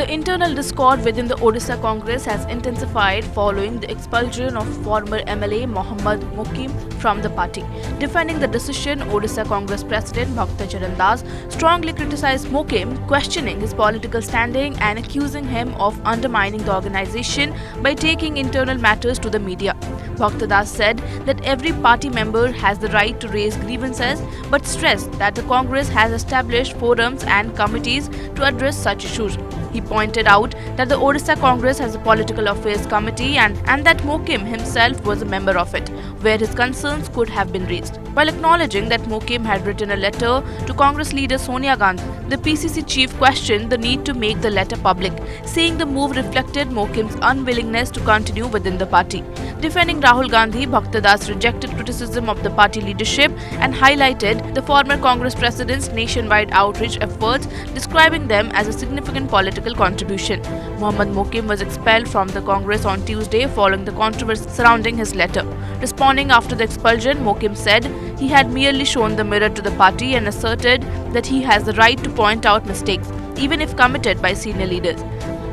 The internal discord within the Odisha Congress has intensified following the expulsion of former MLA Mohammad Mokim from the party. Defending the decision, Odisha Congress President Bhakta Charan Das strongly criticized Mokim, questioning his political standing and accusing him of undermining the organization by taking internal matters to the media. Bhakta Das said that every party member has the right to raise grievances, but stressed that the Congress has established forums and committees to address such issues. He pointed out that the Odisha Congress has a political affairs committee and that Mokim himself was a member of it, where his concerns could have been raised. While acknowledging that Mokim had written a letter to Congress leader Sonia Gandhi, the PCC chief questioned the need to make the letter public, saying the move reflected Mokim's unwillingness to continue within the party. Defending Rahul Gandhi, Bhakta Das rejected criticism of the party leadership and highlighted the former Congress president's nationwide outreach efforts, describing them as a significant political contribution. Mohammad Mokim was expelled from the Congress on Tuesday following the controversy surrounding his letter. Responding after the expulsion, Mokim said he had merely shown the mirror to the party and asserted that he has the right to point out mistakes, even if committed by senior leaders.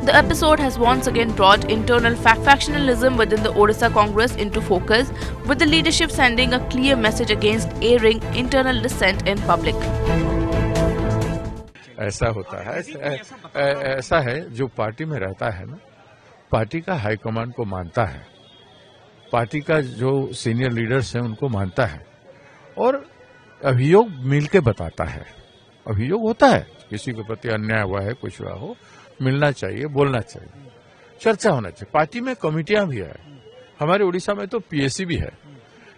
The episode has once again brought internal factionalism within the Odisha Congress into focus, with the leadership sending a clear message against airing internal dissent in public. ऐसा होता है, ऐसा है जो party में रहता है ना, पार्टी का हाईकमान को मानता है, पार्टी का जो सीनियर लीडर्स हैं उनको मानता है और अभियोग मिलके बताता है। अभियोग होता है, किसी के प्रति अन्याय हुआ है, कुछ हुआ हो, मिलना चाहिए, बोलना चाहिए, चर्चा होना चाहिए। पार्टी में कमेटियां भी है, हमारे उड़ीसा में तो पीएससी भी है।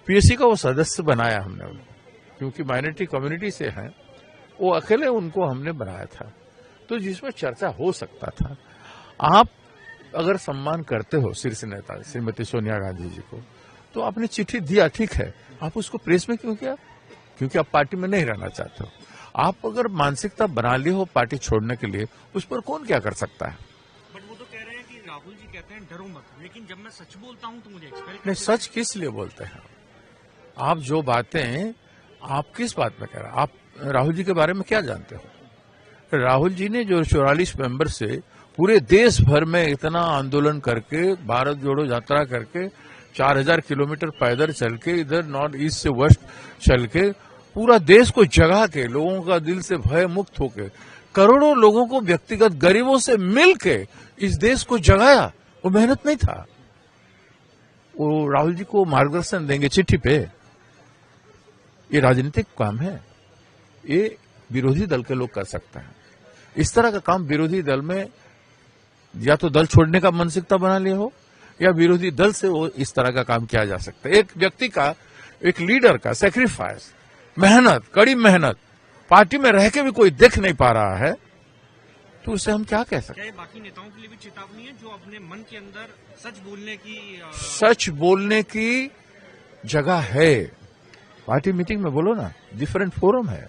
पीएससी का वो सदस्य बनाया हमने, क्योंकि माइनॉरिटी कम्युनिटी से हैं, वो अकेले उनको हमने बनाया था, तो जिसमें चर्चा हो सकता था। आप अगर सम्मान करते हो शीर्ष नेता श्रीमती सोनिया गांधी जी को, तो आपने चिट्ठी दिया, ठीक है, आप उसको प्रेस में क्यों किया? क्योंकि आप पार्टी में नहीं रहना चाहते हो। आप अगर मानसिकता बना ली हो पार्टी छोड़ने के लिए, उस पर कौन क्या कर सकता है? बट वो तो कह रहे हैं कि राहुल जी कहते हैं डरो मत, लेकिन जब मैं सच बोलता हूं तो मुझे एक्सपेल नहीं, सच किस लिए बोलते हैं आप? जो बातें आप किस बात में कह रहे हैं? आप राहुल जी के बारे में क्या जानते हो? राहुल जी ने जो 44 मेंबर से पूरे देश भर में इतना आंदोलन करके, भारत जोड़ो यात्रा करके, 4000 किलोमीटर पैदल चल के, इधर नॉर्थ ईस्ट से वेस्ट चल के, पूरा देश को जगा के, लोगों का दिल से भय मुक्त होके, करोड़ों लोगों को व्यक्तिगत गरीबों से मिल के इस देश को जगाया, वो मेहनत नहीं था। वो राहुल जी को मार्गदर्शन देंगे चिट्ठी पे? ये राजनीतिक काम है, ये विरोधी दल के लोग कर सकते हैं। इस तरह का काम विरोधी दल में या तो दल छोड़ने का मानसिकता बना लिया हो, या विरोधी दल से वो इस तरह का काम किया जा सकता है। एक व्यक्ति का, एक लीडर का सैक्रिफाइस, मेहनत, कड़ी मेहनत, पार्टी में रह के भी कोई देख नहीं पा रहा है, तो उसे हम क्या कह सकते हैं? क्या बाकी नेताओं के लिए भी चेतावनी है जो अपने मन के अंदर सच बोलने की जगह है? पार्टी मीटिंग में बोलो ना, डिफरेंट फोरम है।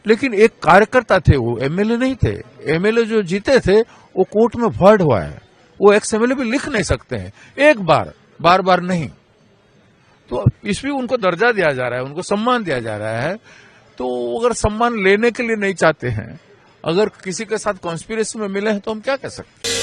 लेकिन एक कार्यकर्ता थे, वो एमएलए नहीं थे। एमएलए जो जीते थे वो कोर्ट में वर्ड हुआ है, वो एक्स एमएलए भी लिख नहीं सकते हैं, एक बार, बार बार नहीं। तो इसमें उनको दर्जा दिया जा रहा है, उनको सम्मान दिया जा रहा है। तो अगर सम्मान लेने के लिए नहीं चाहते हैं, अगर किसी के साथ कॉन्स्पिरेसी में मिले हैं, तो हम क्या कह सकते हैं?